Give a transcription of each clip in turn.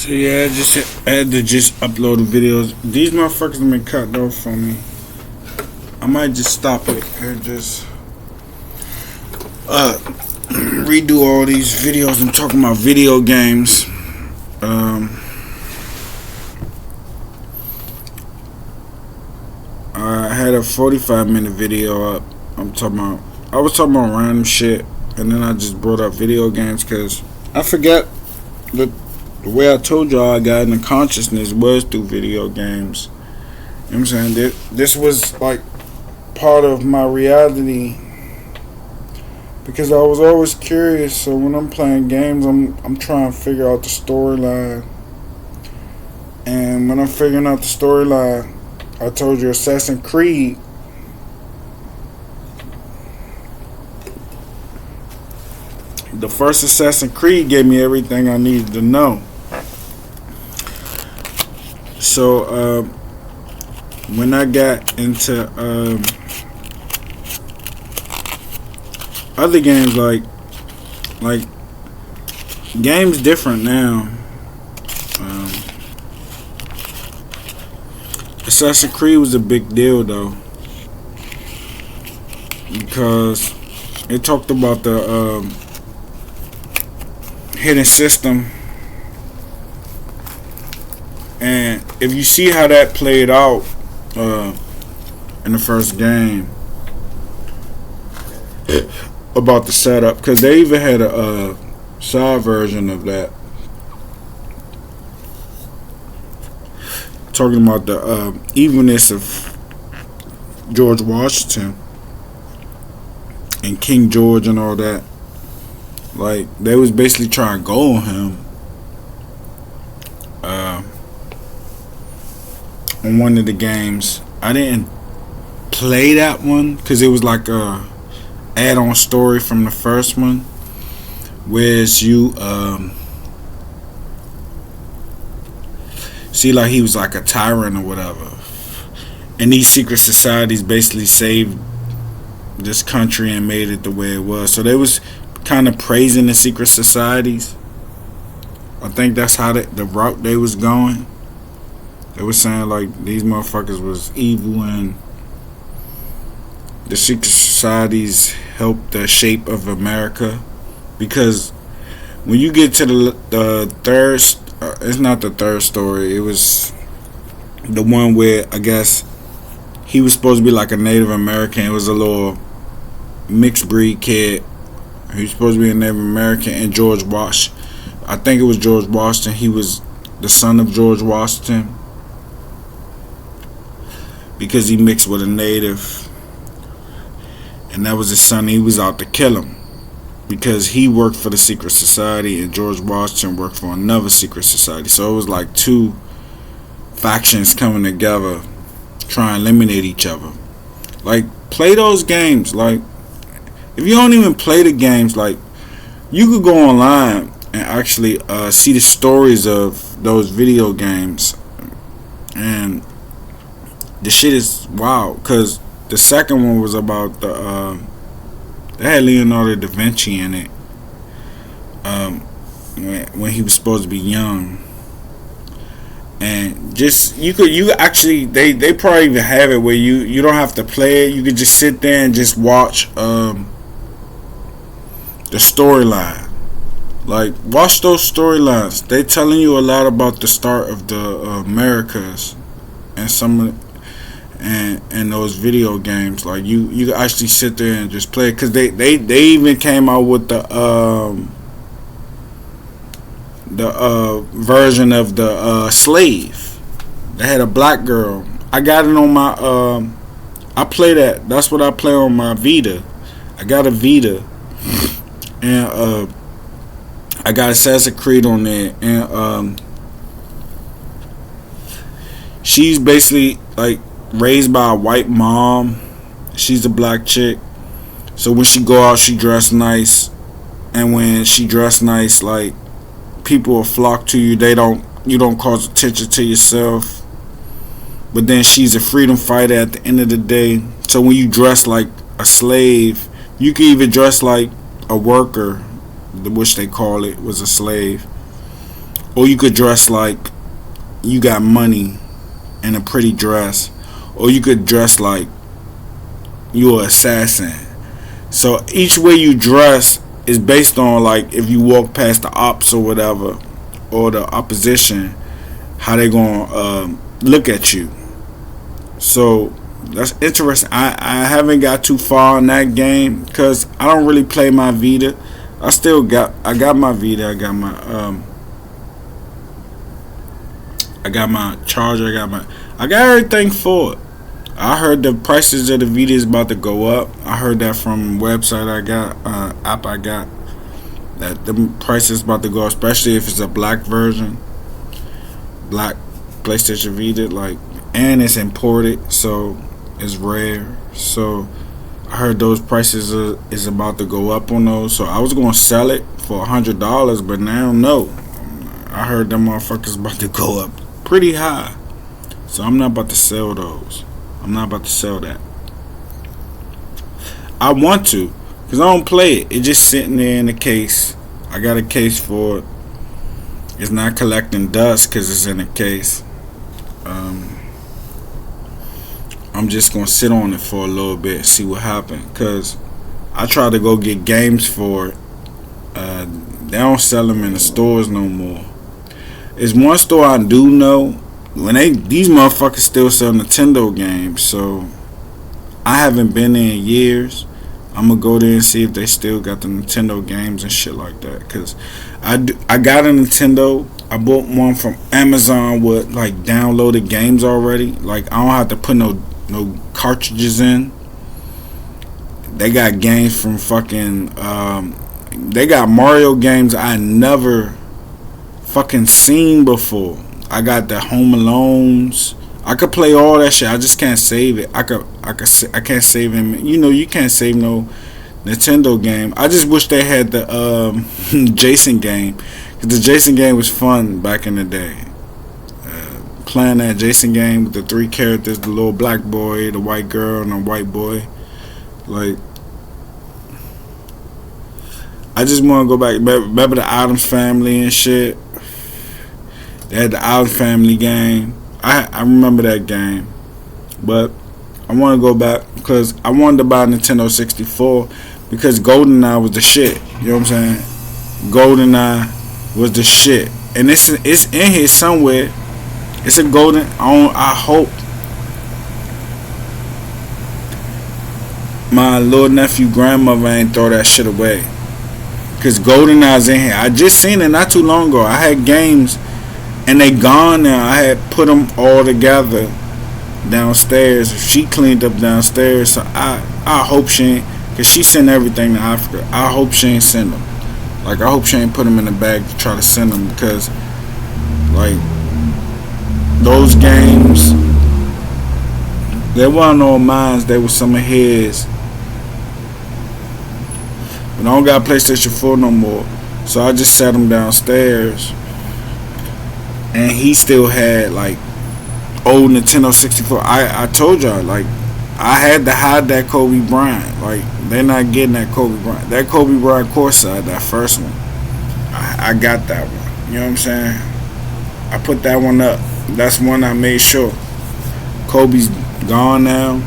So yeah, I had to just upload the videos. These motherfuckers have been cut off from me. I might just stop it and just redo all these videos. I'm talking about video games. I had a 45-minute video up. I was talking about random shit, and then I just brought up video games because I forget the way I told y'all I got into consciousness was through video games. You know what I'm saying? This was like part of my reality because I was always curious. So when I'm playing games, I'm trying to figure out the storyline. And when I'm figuring out the storyline, I told you Assassin's Creed. The first Assassin's Creed gave me everything I needed to know. So when I got into other games, like games different now. Assassin's Creed was a big deal though, because it talked about the hidden system, and if you see how that played out in the first game about the setup, because they even had a side version of that talking about the evilness of George Washington and King George and all that. Like, they was basically trying to go on him on one of the games. I didn't play that one because it was like a add-on story from the first one, whereas you see, like, he was like a tyrant or whatever, and these secret societies basically saved this country and made it the way it was. So they was kind of praising the secret societies. I think that's how the route they was going. They was saying like these motherfuckers was evil and the secret societies helped the shape of America. Because when you get to the third, it's not the third story, it was the one where I guess he was supposed to be like a Native American. It was a little mixed breed kid. He was supposed to be a Native American, and George Washington, I think it was George Washington, he was the son of George Washington because he mixed with a native, and that was his son. He was out to kill him because he worked for the secret society and George Washington worked for another secret society. So it was like two factions coming together trying to eliminate each other. Like, play those games. Like, if you don't even play the games, like, you could go online and actually see the stories of those video games, and the shit is wild. Because the second one was about they had Leonardo da Vinci in it, when he was supposed to be young, and just you actually they probably even have it where you don't have to play it. You could just sit there and just watch the storyline. Like, watch those storylines. They telling you a lot about the start of the Americas and some of and those video games. Like, you actually sit there and just play it, because they even came out with the version of the slave. They had a black girl. I got it on my I play that. That's what I play on my Vita. I got a Vita, and I got Assassin's Creed on there, and she's basically like raised by a white mom. She's a black chick, so when she go out, she dress nice, and when she dress nice, like, people will flock to you. You don't cause attention to yourself. But then she's a freedom fighter at the end of the day. So when you dress like a slave, you can even dress like a worker, which they call it, was a slave. or you could dress like you got money in a pretty dress, or you could dress like you're an assassin. So each way you dress is based on like if you walk past the ops or whatever, or the opposition, how they gonna look at you. So that's interesting. I haven't got too far in that game because I don't really play my Vita. I got my Vita. I got my charger. I got everything for it. I heard the prices of the Vita is about to go up. I heard that from website I got, app I got, that the price is about to go up, especially if it's a black version, black PlayStation Vita, like, and it's imported, so it's rare. So I heard those prices is about to go up on those. So I was gonna sell it for $100, but now no. I heard them motherfuckers about to go up pretty high. So I'm not about to sell those. I'm not about to sell that. I want to, because I don't play it. It's just sitting there in a case. I got a case for it. It's not collecting dust because it's in a case. I'm just going to sit on it for a little bit and see what happens. Because I tried to go get games for it. They don't sell them in the stores no more. There's one store I do know. These motherfuckers still sell Nintendo games, so I haven't been there in years. I'm gonna go there and see if they still got the Nintendo games and shit like that. Cause I got a Nintendo. I bought one from Amazon with like downloaded games already. Like I don't have to put no cartridges in. They got games from fucking. They got Mario games I never fucking seen before. I got the Home Alones. I could play all that shit. I just can't save it. I can't save him. You know, you can't save no Nintendo game. I just wish they had the Jason game. Cause the Jason game was fun back in the day. Playing that Jason game with the 3 characters, the little black boy, the white girl, and the white boy. Like, I just want to go back. Remember the Addams Family and shit? They had the Addams Family game. I remember that game. But I want to go back because I wanted to buy a Nintendo 64 because GoldenEye was the shit. You know what I'm saying? GoldenEye was the shit. And it's in here somewhere. It's a golden. I hope my little nephew grandmother ain't throw that shit away. Because GoldenEye's in here. I just seen it not too long ago. I had games and they gone now. I had put them all together downstairs. She cleaned up downstairs. So I hope she ain't, because she sent everything to Africa. I hope she ain't send them. Like, I hope she ain't put them in a bag to try to send them, because like those games, they weren't all mine. They were some of his. But I don't got PlayStation 4 no more. So I just set them downstairs. And he still had like old Nintendo 64. I told y'all, like, I had to hide that Kobe Bryant. Like, they're not getting that Kobe Bryant. That Kobe Bryant courtside, that first one, I got that one. You know what I'm saying? I put that one up. That's one I made sure. Kobe's gone now.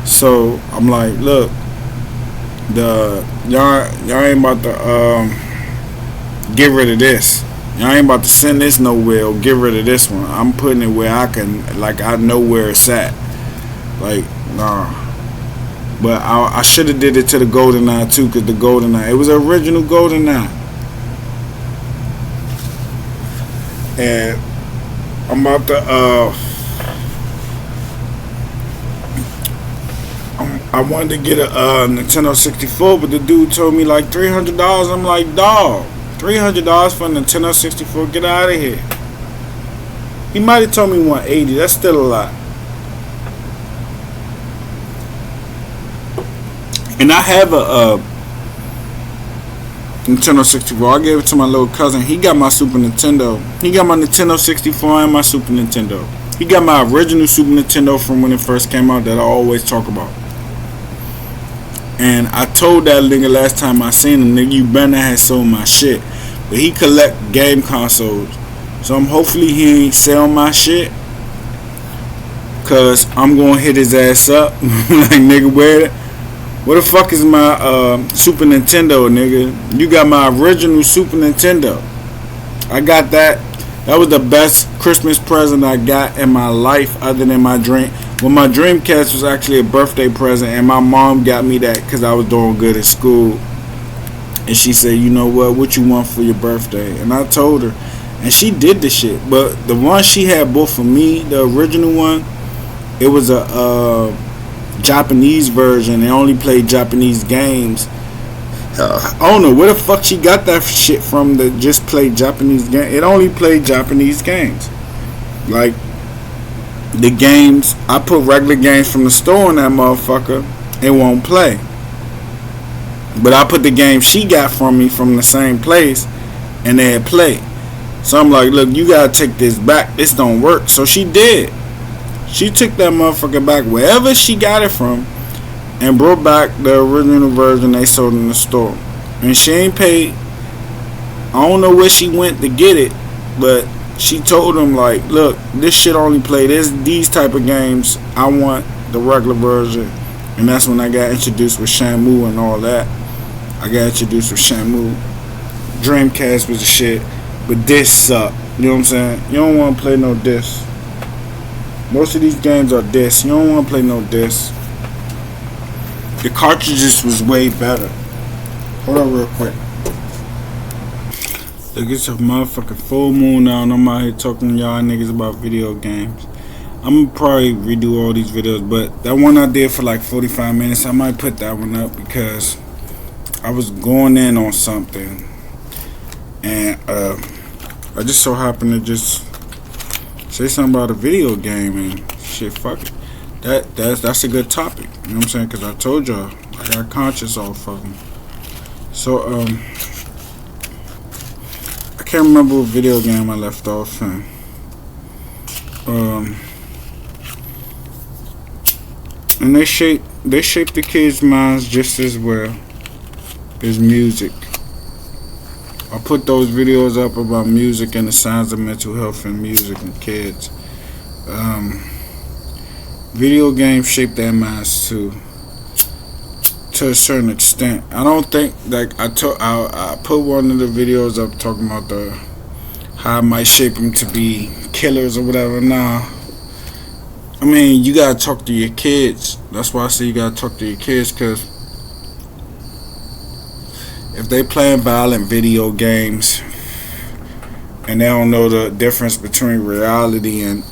So I'm like, look, y'all ain't about to get rid of this. Y'all ain't about to send this nowhere or get rid of this one. I'm putting it where I can, like, I know where it's at. Like, nah. But I should have did it to the GoldenEye too, because the GoldenEye, it was the original GoldenEye. And I'm about to, I wanted to get a Nintendo 64, but the dude told me like $300. I'm like, dog. $300 for a Nintendo 64, get out of here. He might have told me $180. That's still a lot. And I have a Nintendo 64. I gave it to my little cousin. He got my Super Nintendo. He got my Nintendo 64 and my Super Nintendo. He got my original Super Nintendo from when it first came out that I always talk about. And I told that nigga last time I seen him, nigga, you better not have sold my shit. But he collect game consoles. So I'm hopefully he ain't sell my shit, cause I'm gonna hit his ass up. Like, nigga, where the fuck is my Super Nintendo, nigga? You got my original Super Nintendo. I got that. That was the best Christmas present I got in my life, other than my dream. Well, my Dreamcast was actually a birthday present, and my mom got me that because I was doing good at school. And she said, you know what you want for your birthday? And I told her, and she did the shit. But the one she had bought for me, the original one, it was a Japanese version. They only played Japanese games. I don't know where the fuck she got that shit from that just played Japanese games. It only played Japanese games. Like, the games, I put regular games from the store in that motherfucker, it won't play. But I put the game she got from me from the same place, and they had play. So I'm like, look, you gotta take this back. This don't work. So she did. She took that motherfucker back wherever she got it from, and brought back the original version they sold in the store. And she ain't paid. I don't know where she went to get it, but she told them, like, look, this shit only play these type of games. I want the regular version. And that's when I got introduced with Shamu and all that. I got introduced with Shamu. Dreamcast was the shit, but this sucked. You know what I'm saying? You don't want to play no disc. Most of these games are discs. You don't want to play no disc. The cartridges was way better. Hold on real quick. Look, it's a motherfucking full moon now, and I'm out here talking to y'all niggas about video games. I'm gonna probably redo all these videos, but that one I did for like 45 minutes, I might put that one up because I was going in on something, and I just so happened to just say something about a video game and shit. Fuck it. That's a good topic. You know what I'm saying? Because I told y'all I got conscious off of them. So I can't remember what video game I left off in. And they shape the kids' minds just as well as music. I put those videos up about music and the signs of mental health in music and kids. Video games shape their minds too, to a certain extent. I don't think, like, I put one of the videos up talking about how it might shape them to be killers or whatever. Nah, I mean, you gotta talk to your kids. That's why I say you gotta talk to your kids, because if they playing violent video games and they don't know the difference between reality and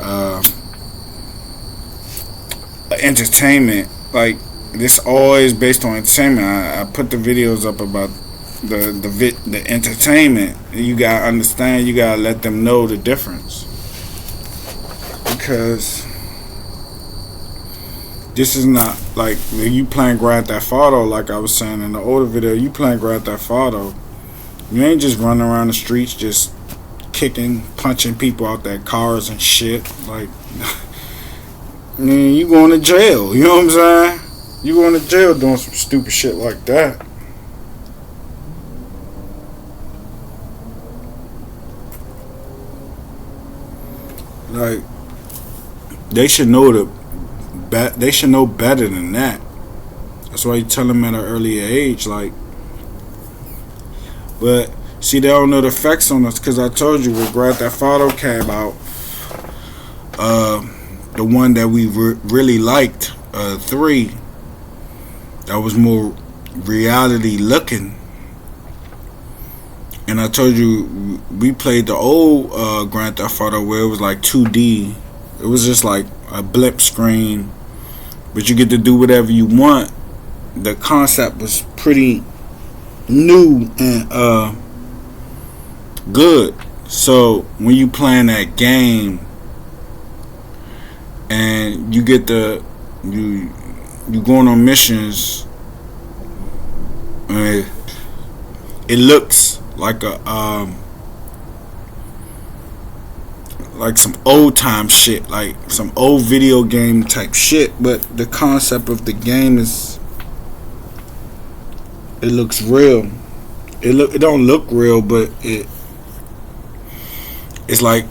entertainment, like, this always based on entertainment. I put the videos up about the entertainment. You gotta understand. You gotta let them know the difference, because this is not like you playing Grand Theft Auto. Like I was saying in the older video, you playing Grand Theft Auto. You ain't just running around the streets just kicking, punching people out their cars and shit. Like, man, you going to jail. You know what I'm saying? You going to jail doing some stupid shit like that. Like, they should know they should know better than that. That's why you tell them at an earlier age. Like, but see, they don't know the effects on us, because I told you when Grand Theft Auto came out, the one that we really liked, 3, that was more reality looking. And I told you we played the old Grand Theft Auto where it was like 2D. It was just like a blip screen, but you get to do whatever you want. The concept was pretty new and good. So when you playing that game and you get you going on missions, it looks like like some old time shit, like some old video game type shit, but the concept of the game is, it looks real. It don't look real, but It's like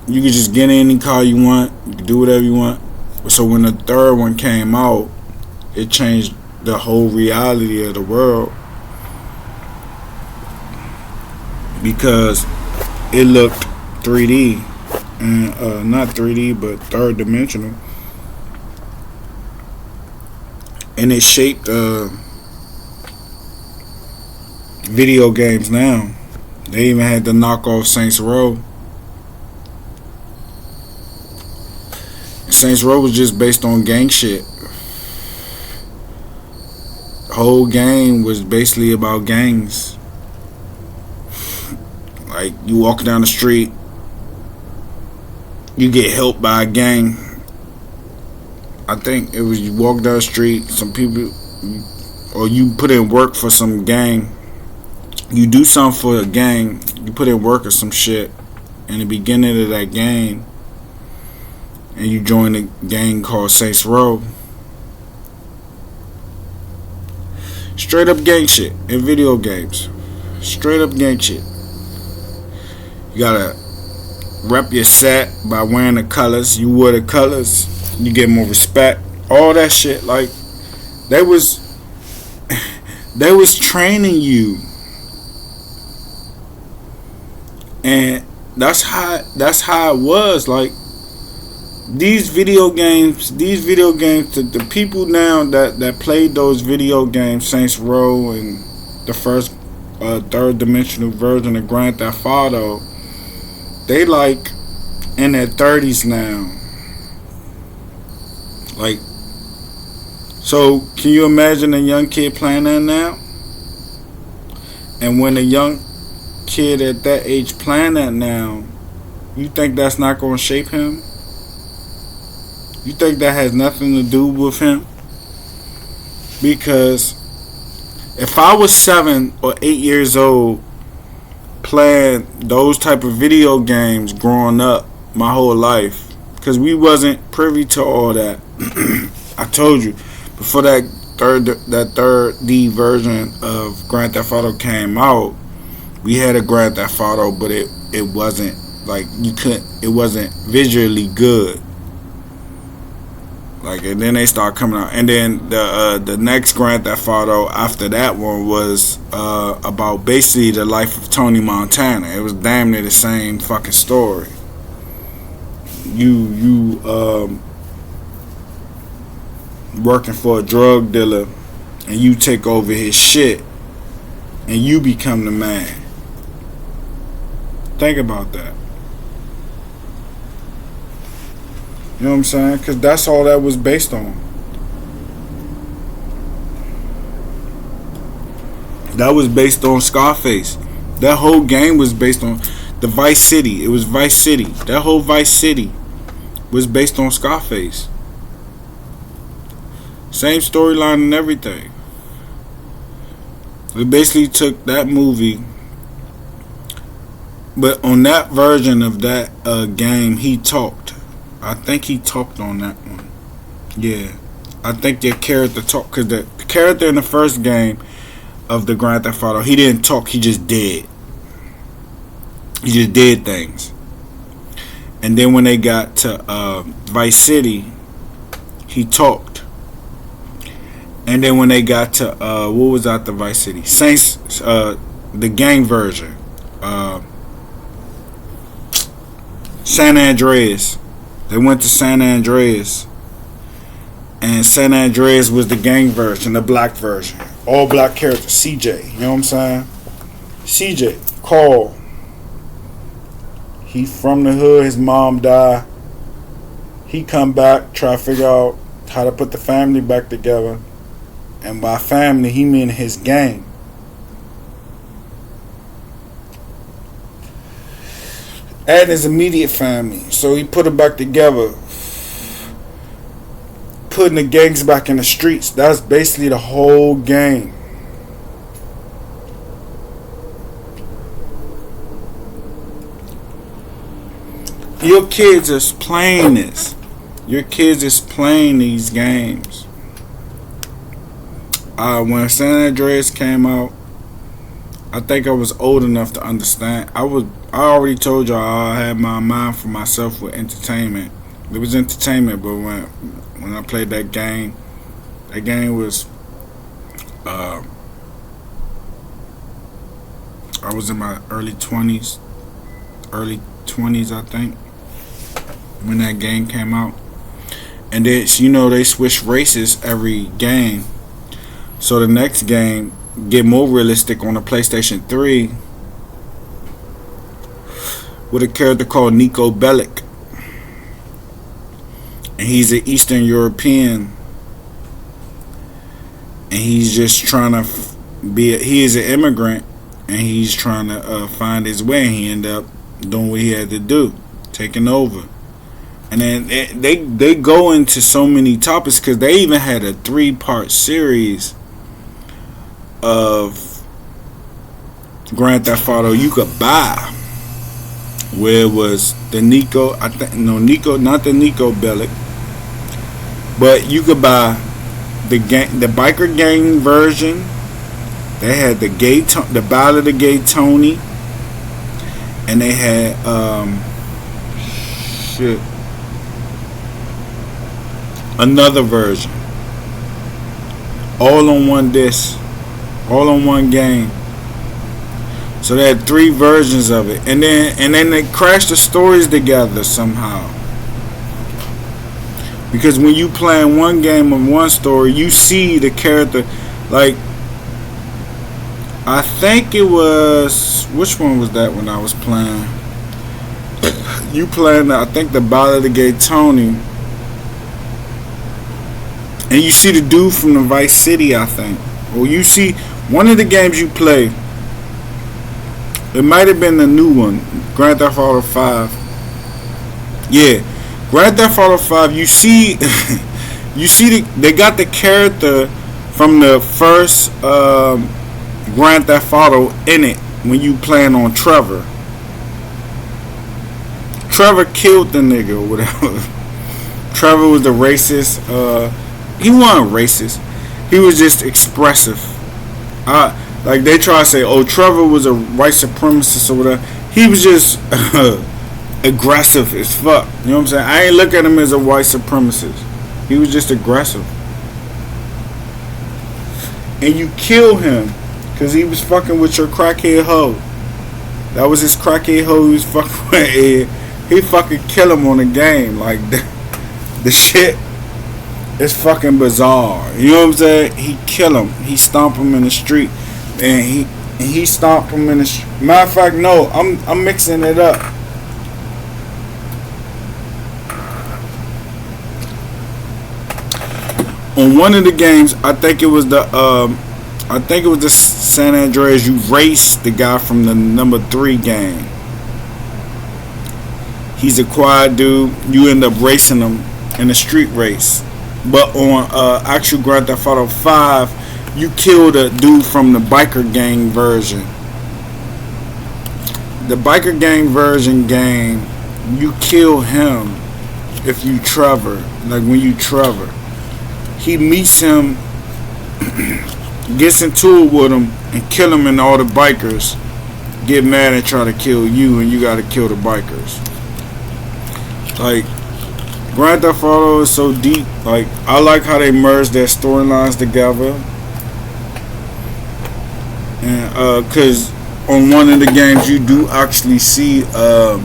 you can just get any car you want, you can do whatever you want. So when the third one came out, it changed the whole reality of the world because it looked 3D and not 3D but third dimensional, and it shaped video games now. They even had to knock off Saints Row. Saints Row was just based on gang shit. The whole game was basically about gangs. Like, you walk down the street, you get helped by a gang. I think it was you walk down the street, some people, or you put in work for some gang. You do something for a gang, you put in work or some shit in the beginning of that game, and you join a gang called Saints Row. Straight up gang shit in video games. Straight up gang shit. You gotta rep your set by wearing the colors. You wear the colors, you get more respect. All that shit, like they was training you, and that's how it was. Like these video games, the people now that played those video games, Saints Row and the first third dimensional version of Grand Theft Auto, they like in their 30s now. Like, so can you imagine a young kid playing that now? And when a young kid at that age playing that now, you think that's not going to shape him? You think that has nothing to do with him? Because if I was 7 or 8 years old playing those type of video games growing up my whole life, because we wasn't privy to all that. I told you before that third D version of Grand Theft Auto came out, we had a Grand Theft Auto, but it wasn't like it wasn't visually good. Like, and then they start coming out, and then the next Grand Theft Auto after that one was about basically the life of Tony Montana. It was damn near the same fucking story. You working for a drug dealer, and you take over his shit, and you become the man. Think about that. You know what I'm saying? Because that's all that was based on. That was based on Scarface. That whole game was based on the Vice City. It was Vice City. That whole Vice City was based on Scarface. Same storyline and everything. We basically took that movie, but on that version of that game, he talked. I think he talked on that one. Yeah, I think their character talked, because the character in the first game of the Grand Theft Auto, he didn't talk. He just did. He just did things. And then when they got to Vice City, he talked. And then when they got to what was out the Vice City? Saints, the gang version, San Andreas. They went to San Andreas, and San Andreas was the gang version, the black version, all black character. CJ, you know what I'm saying? CJ, Carl. He from the hood. His mom died. He come back, try to figure out how to put the family back together. And by family, he mean his gang. And his immediate family. So he put it back together. Putting the gangs back in the streets. That's basically the whole game. Your kids is playing this. Your kids is playing these games. When San Andreas came out, I think I was old enough to understand. I already told y'all I had my mind for myself with entertainment. It was entertainment, but when I played that game was uh, I was in my early twenties, I think, when that game came out. And then they switch races every game. So the next game get more realistic on the PlayStation 3 with a character called Nico Bellic. And he's an Eastern European. And he's just trying to he is an immigrant. And he's trying to find his way. And he ended up doing what he had to do. Taking over. And then they go into so many topics because they even had a 3-part series of Grand Theft Auto you could buy, where it was the Nico, not the Nico Bellic, but you could buy the biker gang version. They had the Battle of the Gay Tony, and they had another version, all on one disc, all on one game. So they had 3 versions of it, and then they crashed the stories together somehow. Because when you playing one game of one story, you see the character. Like, I think it was, which one was that when I was playing? You playing, I think, the Battle of the Gay Tony. And you see the dude from the Vice City, I think. Or you see one of the games you play. It might have been the new one, Grand Theft Auto 5. Yeah, Grand Theft Auto 5. You see, they got the character from the first Grand Theft Auto in it when you playing on Trevor. Trevor killed the nigga or whatever. Trevor was the racist. He wasn't racist. He was just expressive. Like they try to say, oh, Trevor was a white supremacist or whatever. He was just aggressive as fuck. You know what I'm saying? I ain't look at him as a white supremacist. He was just aggressive. And you kill him because he was fucking with your crackhead hoe. That was his crackhead hoe he was fucking with. He fucking kill him on the game. Like, the shit is fucking bizarre. You know what I'm saying? He kill him. He stomp him in the street. And he stomped him in the street. Matter of fact, no. I'm mixing it up. On one of the games, I think it was the San Andreas. You race the guy from the number 3 game. He's a quiet dude. You end up racing him in a street race. But on actual Grand Theft Auto 5, you kill the dude from the biker gang version. The biker gang version game, you kill him if you Trevor. Like when you Trevor. He meets him, gets into it with him, and kill him, and all the bikers get mad and try to kill you, and you gotta kill the bikers. Like, Grand Theft Auto is so deep. Like, I like how they merge their storylines together. And cause on one of the games you do actually see the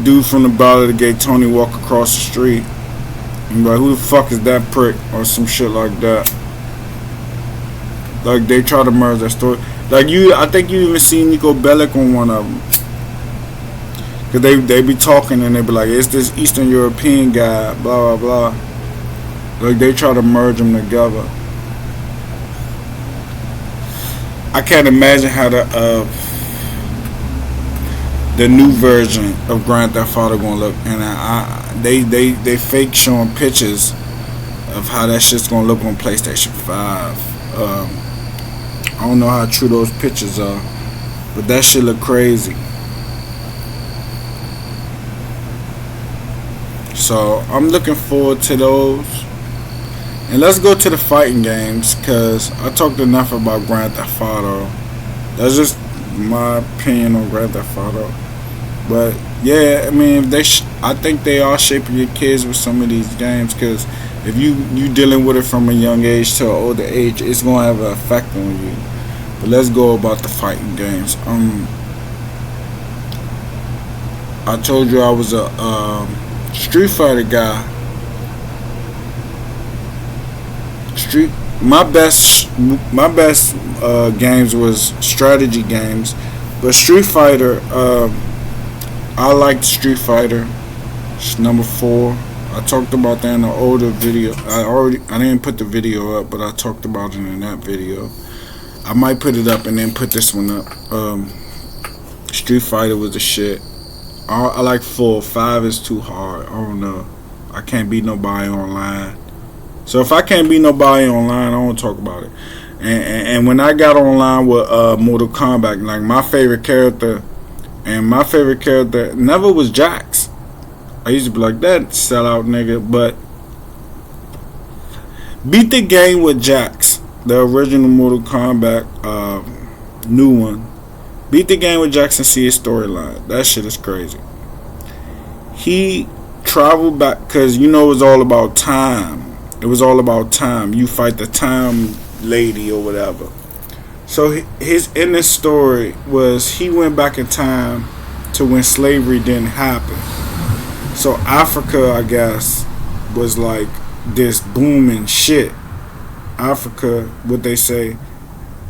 dude from the Battle of the Gay Tony walk across the street. And like, who the fuck is that prick? Or some shit like that. Like, they try to merge their story. Like, I think you even see Nico Bellic on one of them. Cause they be talking and they be like, it's this Eastern European guy, blah blah blah. Like, they try to merge them together. I can't imagine how the new version of Grand Theft Auto gonna look. And they fake showing pictures of how that shit's gonna look on PlayStation 5. I don't know how true those pictures are, but that shit look crazy. So I'm looking forward to those. And let's go to the fighting games, cause I talked enough about Grand Theft Auto. That's just my opinion on Grand Theft Auto. But yeah, I mean, I think they are shaping your kids with some of these games, cause if you dealing with it from a young age to an older age, it's gonna have an effect on you. But let's go about the fighting games. I told you I was a Street Fighter guy. Street my best games was strategy games, but Street Fighter. I liked Street Fighter. It's number 4. I talked about that in the older video. I didn't put the video up, but I talked about it in that video. I might put it up and then put this one up. Street Fighter was the shit. I like 4. 5 is too hard. I don't know. I can't beat nobody online. So if I can't beat nobody online, I don't talk about it. And when I got online with Mortal Kombat, like my favorite character never was Jax. I used to be like, that sellout nigga, but beat the game with Jax, the original Mortal Kombat, new one. Beat the game with Jax and see his storyline. That shit is crazy. He traveled back, because you know it was all about time. It was all about time. You fight the time lady or whatever. So his inner story was he went back in time to when slavery didn't happen. So Africa, I guess, was like this booming shit. Africa, what they say,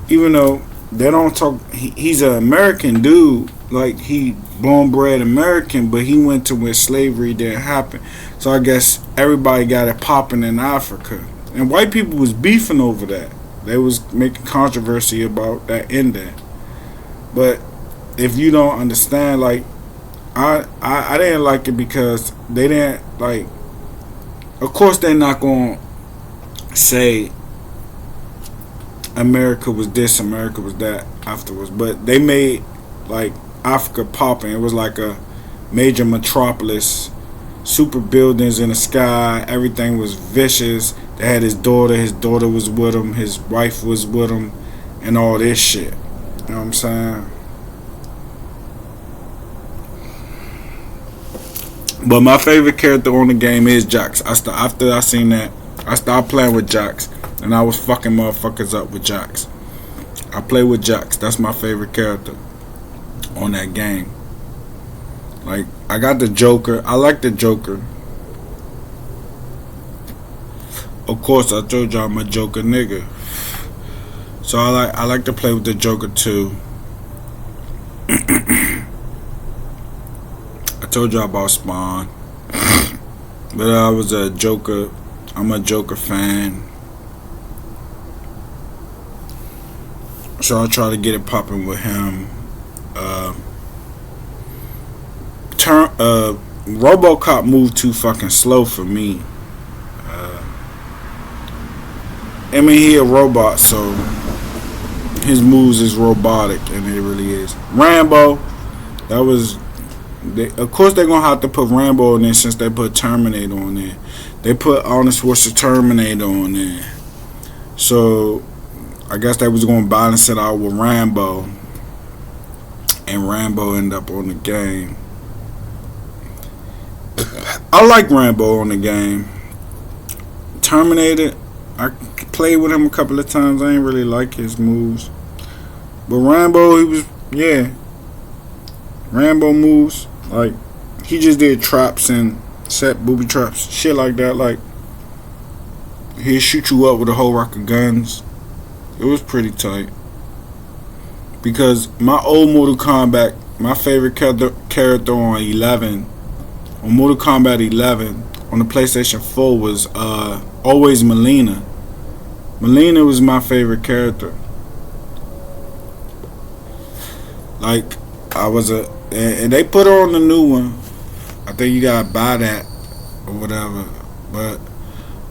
even though they don't talk, he's an American dude, like he born bred American, but he went to when slavery didn't happen. So I guess everybody got it popping in Africa, and white people was beefing over that. They was making controversy about that ending. But if you don't understand, like I didn't like it because they didn't like. Of course, they're not gonna say America was this, America was that afterwards, but they made like Africa popping. It was like a major metropolis, super buildings in the sky. Everything was vicious. They had his daughter was with him, his wife was with him, and all this shit. You know what I'm saying? But my favorite character on the game is Jax. After I seen that, I stopped playing with Jax, and I was fucking motherfuckers up with Jax. I play with Jax. That's my favorite character on that game. Like, I got the Joker. I like the Joker. Of course, I told y'all I'm a Joker nigga. So I like to play with the Joker too. I told y'all about Spawn. But I was a Joker. I'm a Joker fan. So I try to get it popping with him. RoboCop moved too fucking slow for me. I mean, he a robot, so his moves is robotic, and it really is. Rambo, that was. Of course, they're gonna have to put Rambo in there since they put Terminator on there. They put Arnold Schwarzenegger Terminator on there, so I guess they was gonna balance it out with Rambo, and Rambo ended up on the game. I like Rambo on the game. Terminator, I played with him a couple of times. I ain't really like his moves, but Rambo, he was, yeah. Rambo moves, like, he just did traps and set booby traps, shit like that. Like, he'd shoot you up with a whole rack of guns. It was pretty tight. Because my old Mortal Kombat, my favorite character on 11, on Mortal Kombat 11, on the PlayStation 4 was always Melina. Melina was my favorite character. Like, and they put her on the new one. I think you gotta buy that or whatever. But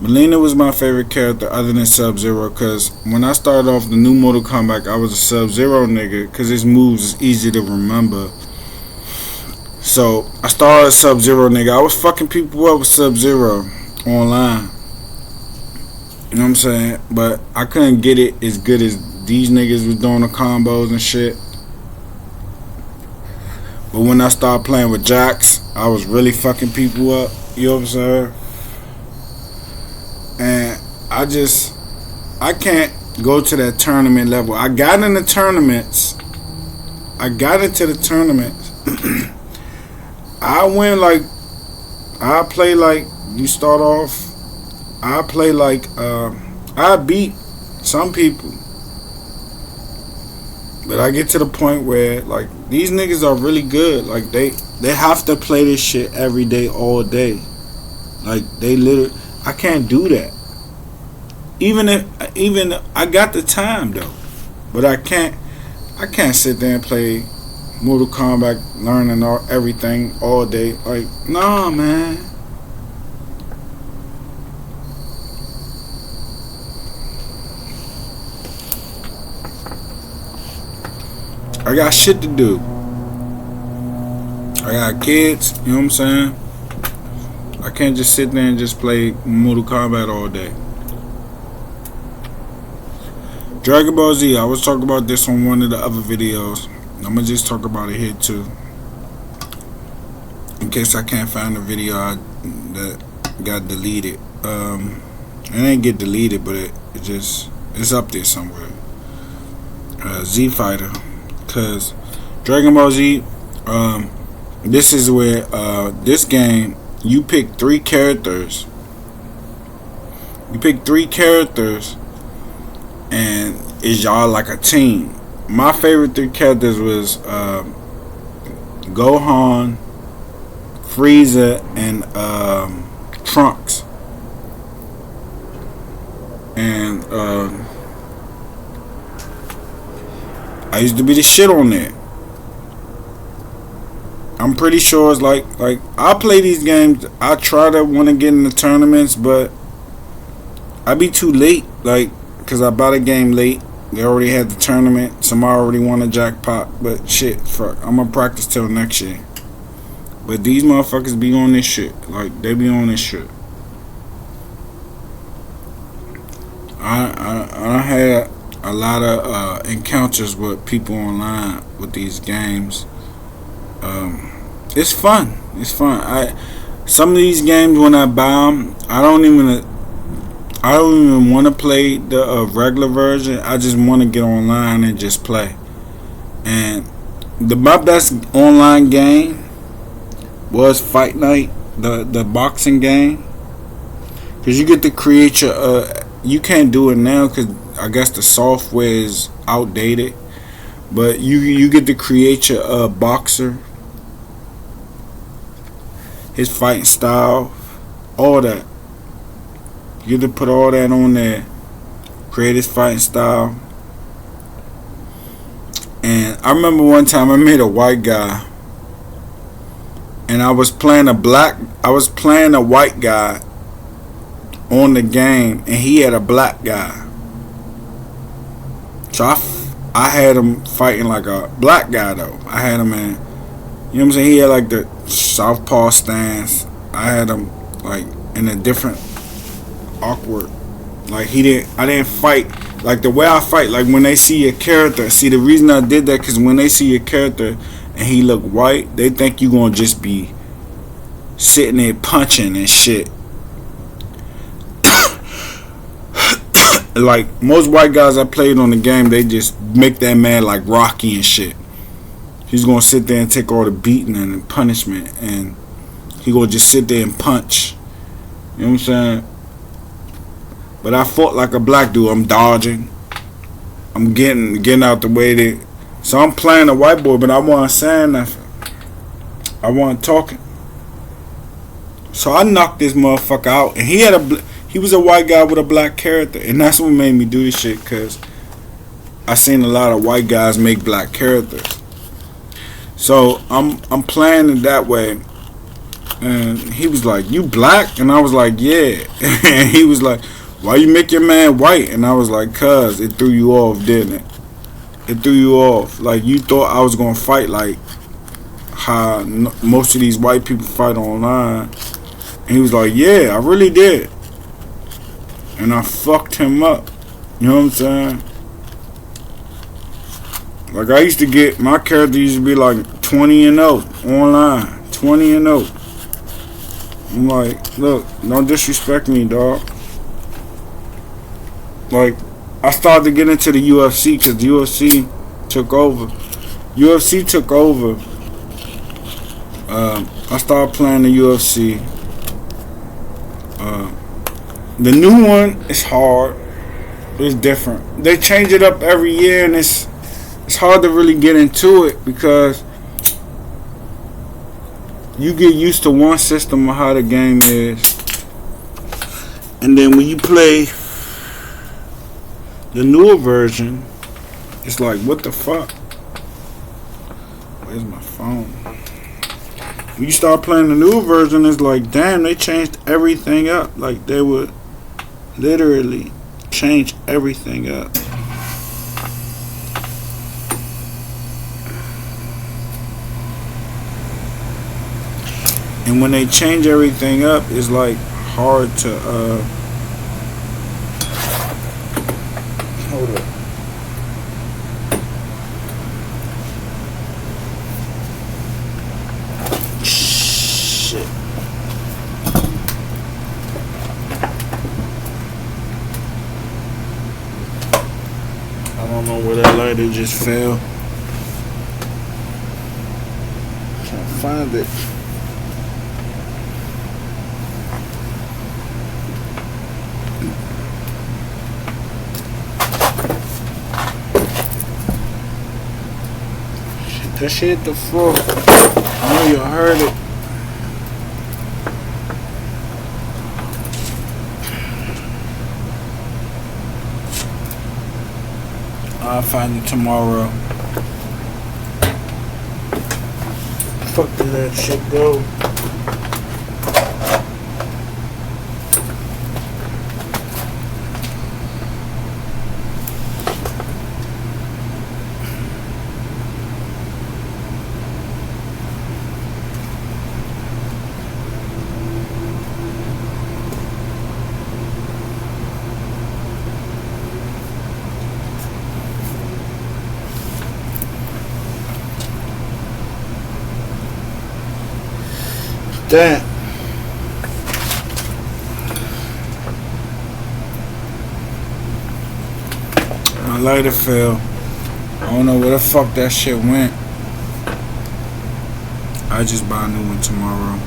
Melina was my favorite character other than Sub-Zero, because when I started off the new Mortal Kombat, I was a Sub-Zero nigga because his moves is easy to remember. So I started Sub-Zero nigga. I was fucking people up with Sub-Zero online. You know what I'm saying? But I couldn't get it as good as these niggas was doing the combos and shit. But when I started playing with Jacks, I was really fucking people up. You know what I'm saying? And I can't go to that tournament level. I got in the tournaments. I got into the tournaments. I win like, I play like, you start off, I play like, I beat some people. But I get to the point where, like, these niggas are really good. Like, they have to play this shit every day, all day. Like, they literally, I can't do that. Even I got the time though, but I can't sit there and play Mortal Kombat, learning everything all day. Like, nah, man. I got shit to do. I got kids, you know what I'm saying? I can't just sit there and just play Mortal Kombat all day. Dragon Ball Z, I was talking about this on one of the other videos. I'm gonna just talk about it here too, in case I can't find the video that got deleted. It ain't get deleted, but it's up there somewhere. Z Fighter, cause Dragon Ball Z. This is where this game, you pick 3 characters. You pick 3 characters. And is y'all like a team? My favorite 3 characters was Gohan, Frieza, and Trunks. And I used to be the shit on there. I'm pretty sure it's like I play these games. I try to want to get in the tournaments, but I be too late. Like, because I bought a game late. They already had the tournament. Somebody already won a jackpot. But shit, fuck. I'm going to practice till next year. But these motherfuckers be on this shit. Like, they be on this shit. I had a lot of encounters with people online with these games. It's fun. It's fun. Some of these games, when I buy them, I don't even want to play the regular version. I just want to get online and just play. And my best online game was Fight Night, the boxing game, because you get to create your. You can't do it now because I guess the software is outdated. But you get to create your boxer, his fighting style, all that. You get to put all that on there, create his fighting style. And I remember one time I made a white guy, and I was playing a white guy on the game, and he had a black guy. So I had him fighting like a black guy though. I had him in, you know what I'm saying? He had like the southpaw stance. I had him like in a different awkward. Like I didn't fight like the way I fight. Like when they see your character, see the reason I did that, because when they see your character and he look white, they think you gonna just be sitting there punching and shit. Like most white guys I played on the game, they just make that man like Rocky and shit. He's gonna sit there and take all the beating and the punishment, and he gonna just sit there and punch. You know what I'm saying? But I fought like a black dude. I'm dodging. I'm getting out the way there. So I'm playing a white boy, but I wasn't saying nothing. I wasn't talking. So I knocked this motherfucker out, and he was a white guy with a black character, and that's what made me do this shit, because I seen a lot of white guys make black characters. So I'm playing it that way, and he was like, "You black?" And I was like, "Yeah." And he was like, "Why you make your man white?" And I was like, "Cuz it threw you off, didn't it? It threw you off. Like you thought I was gonna fight like how most of these white people fight online." And he was like, "Yeah, I really did." and I fucked him up. You know what I'm saying? Like, I used to get, my character used to be like 20-0 online. 20-0. I'm like, look, don't disrespect me, dog. Like, I started to get into the UFC because the UFC took over. UFC took over. I started playing the UFC. The new one is hard. It's different. They change it up every year, and it's hard to really get into it because you get used to one system of how the game is, and then when you play the newer version, it's like, what the fuck? Where's my phone? When you start playing the newer version, it's like, damn, they changed everything up. Like, they would literally change everything up. And when they change everything up, it's like hard to hold up. Shit. I don't know where that lighter just fell. Can't find it. That shit hit the floor. I know you heard it. I'll find it tomorrow. Fuck did that shit go? Damn. My lighter fell. I don't know where the fuck that shit went. I just buy a new one tomorrow.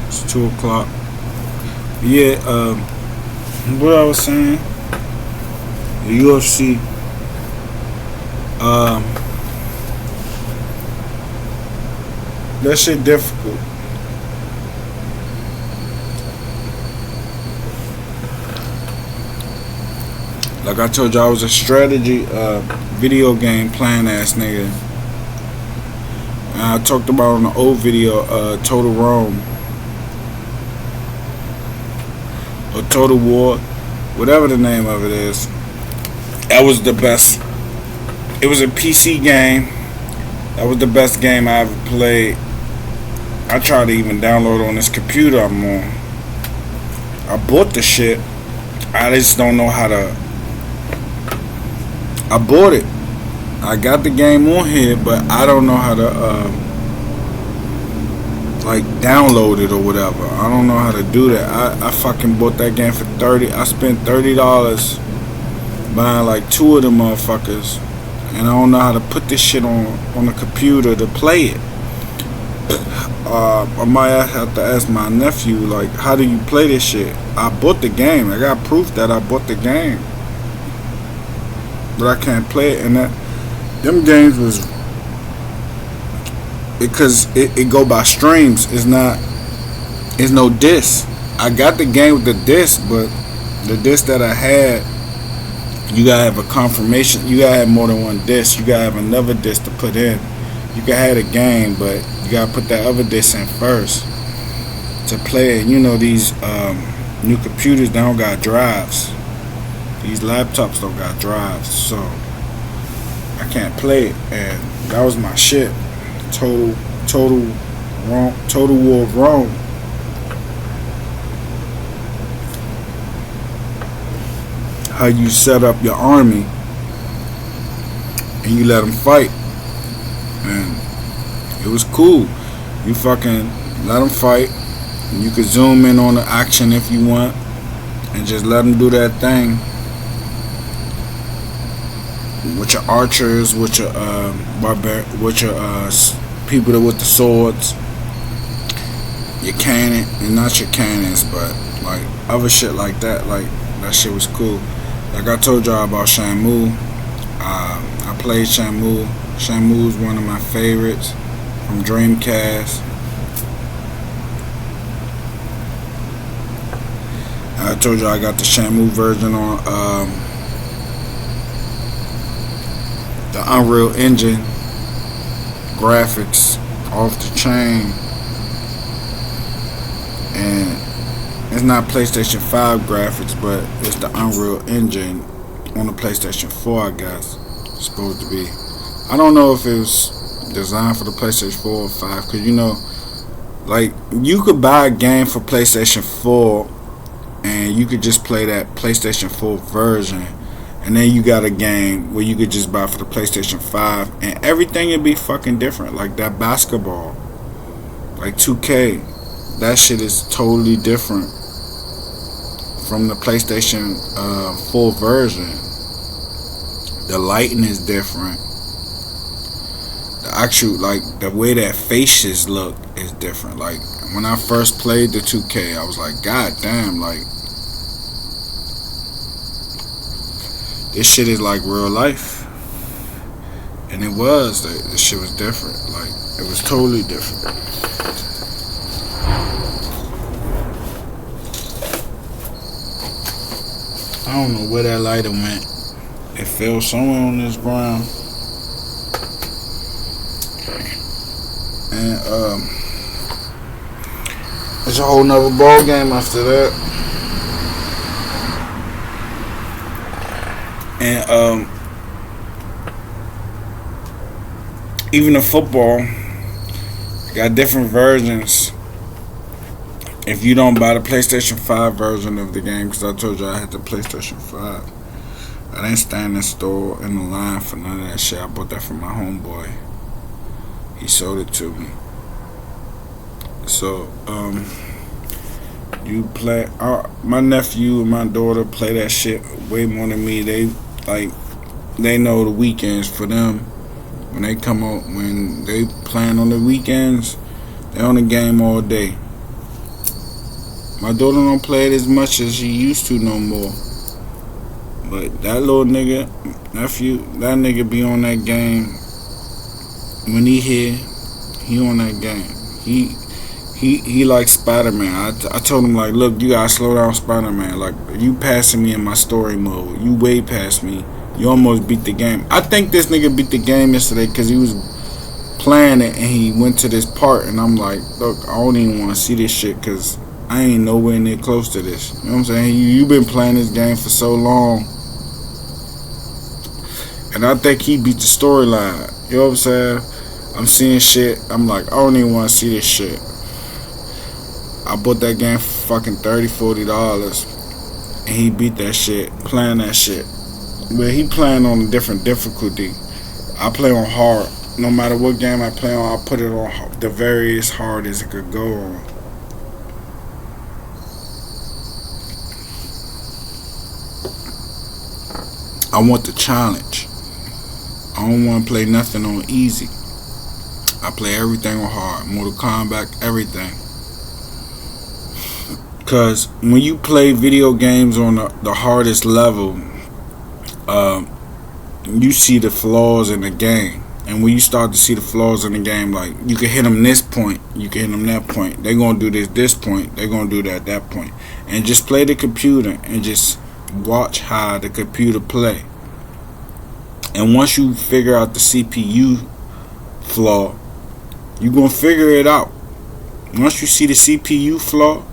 It's 2 o'clock. Yeah, what I was saying, the UFC, that shit difficult. Like I told you, I was a strategy video game playing ass nigga. And I talked about on the old video, Total Rome or Total War, whatever the name of it is. That was the best. It was a PC game. That was the best game I ever played. I tried to even download it on this computer I'm on. I bought the shit. I just don't know how to. I bought it. I got the game on here, but I don't know how to like download it or whatever. I don't know how to do that. I fucking bought that game for $30. I spent $30 buying like 2 of them motherfuckers, and I don't know how to put this shit on the computer to play it. I might have to ask my nephew, like, how do you play this shit? I bought the game. I got proof that I bought the game, but I can't play it. And them games was because it go by streams. It's no disc. I got the game with the disc, but the disc that I had, you gotta have a confirmation. You gotta have more than one disc. You gotta have another disc to put in. You can have the game, but you gotta put that other disc in first to play it. You know, these new computers, they don't got drives. These laptops don't got drives, so I can't play it. And that was my shit. Total War of Rome. how you set up your army and you let them fight. And it was cool. You fucking let them fight. You could zoom in on the action if you want, and just let them do that thing. With your archers, with your people that with the swords, your cannon, and not your cannons, but like other shit like that. Like that shit was cool. Like I told y'all about Shenmue. I played Shenmue. Shenmue is one of my favorites from Dreamcast. I told you I got the Shenmue version on the Unreal Engine. Graphics off the chain. And it's not PlayStation 5 graphics, but it's the Unreal Engine on the PlayStation 4, I guess. It's supposed to be. I don't know if it was designed for the PlayStation 4 or 5, because you know, like, you could buy a game for PlayStation 4 and you could just play that PlayStation 4 version, and then you got a game where you could just buy for the PlayStation 5 and everything would be fucking different. Like that basketball, like 2K, that shit is totally different from the PlayStation 4 version. The lighting is different. The actual, like, the way that faces look is different. Like, when I first played the 2K, I was like, God damn, like, this shit is like real life. And it was. This shit was different. Like, it was totally different. I don't know where that lighter went. It fell somewhere on this ground. And it's a whole nother ball game after that. And even the football got different versions. If you don't buy the PlayStation 5 version of the game, because I told you I had the PlayStation 5, I didn't stand in the store in the line for none of that shit. I bought that from my homeboy. He sold it to me. So, you play. My nephew and my daughter play that shit way more than me. They know the weekends for them. When they come out, when they playing on the weekends, they on the game all day. My daughter don't play it as much as she used to no more. But that little nigga, nephew, that nigga be on that game. When he here, he on that game. He like Spider-Man. I told him, like, look, you gotta slow down, Spider-Man. Like, you passing me in my story mode. You way past me. You almost beat the game. I think this nigga beat the game yesterday because he was playing it and he went to this part, and I'm like, look, I don't even want to see this shit because I ain't nowhere near close to this. You know what I'm saying? You've been playing this game for so long. And I think he beat the storyline. You know what I'm saying? I'm seeing shit. I'm like, I don't even want to see this shit. I bought that game for fucking $30, $40. And he beat that shit, playing that shit. But he playing on a different difficulty. I play on hard. No matter what game I play on, I put it on the various hardest it could go on. I want the challenge. I don't want to play nothing on easy. I play everything on hard. Mortal Kombat, everything. Because when you play video games on the hardest level, you see the flaws in the game. And when you start to see the flaws in the game, like, you can hit them this point, you can hit them that point. They're going to do this point, they're going to do that point. And just play the computer and just watch how the computer play. And once you figure out the CPU flaw, you're going to figure it out. Once you see the CPU flaw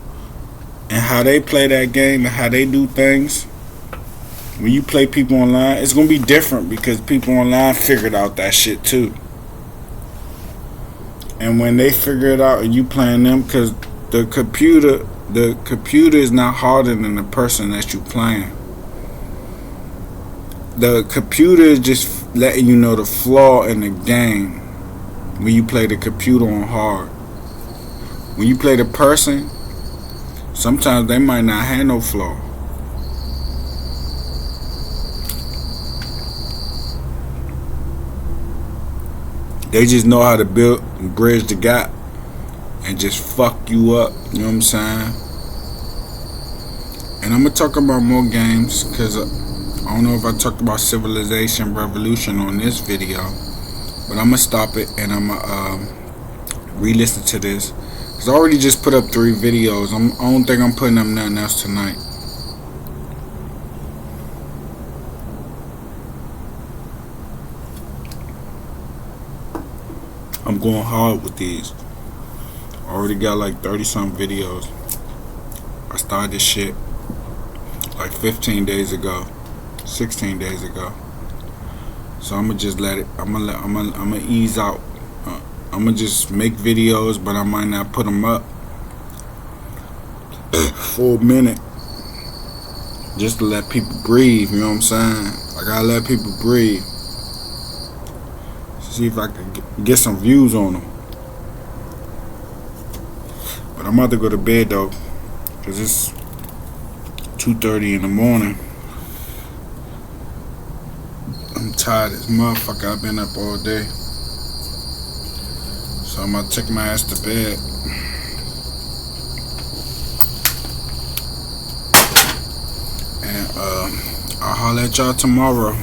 and how they play that game and how they do things, when you play people online, it's going to be different because people online figured out that shit too. And when they figure it out and you playing them, because the computer is not harder than the person that you playing. the computer is just letting you know the flaw in the game when you play the computer on hard. When you play the person, sometimes they might not have no flaw. They just know how to build and bridge the gap and just fuck you up. You know what I'm saying? And I'm gonna talk about more games because I don't know if I talked about Civilization Revolution on this video, but I'm gonna stop it and I'm gonna re-listen to this. Cause I already just put up 3 videos. I don't think I'm putting up nothing else tonight. I'm going hard with these. I already got like 30 some videos. I started this shit like 15 days ago, 16 days ago. So I'm gonna just let it. I'm gonna ease out. I'm gonna just make videos, but I might not put them up for a minute, just to let people breathe. You know what I'm saying? I gotta let people breathe. See if I can get some views on them. But I'm about to go to bed though, cause it's 2:30 in the morning. I'm tired as motherfucker. I've been up all day. So I'm gonna take my ass to bed. And I'll holler at y'all tomorrow.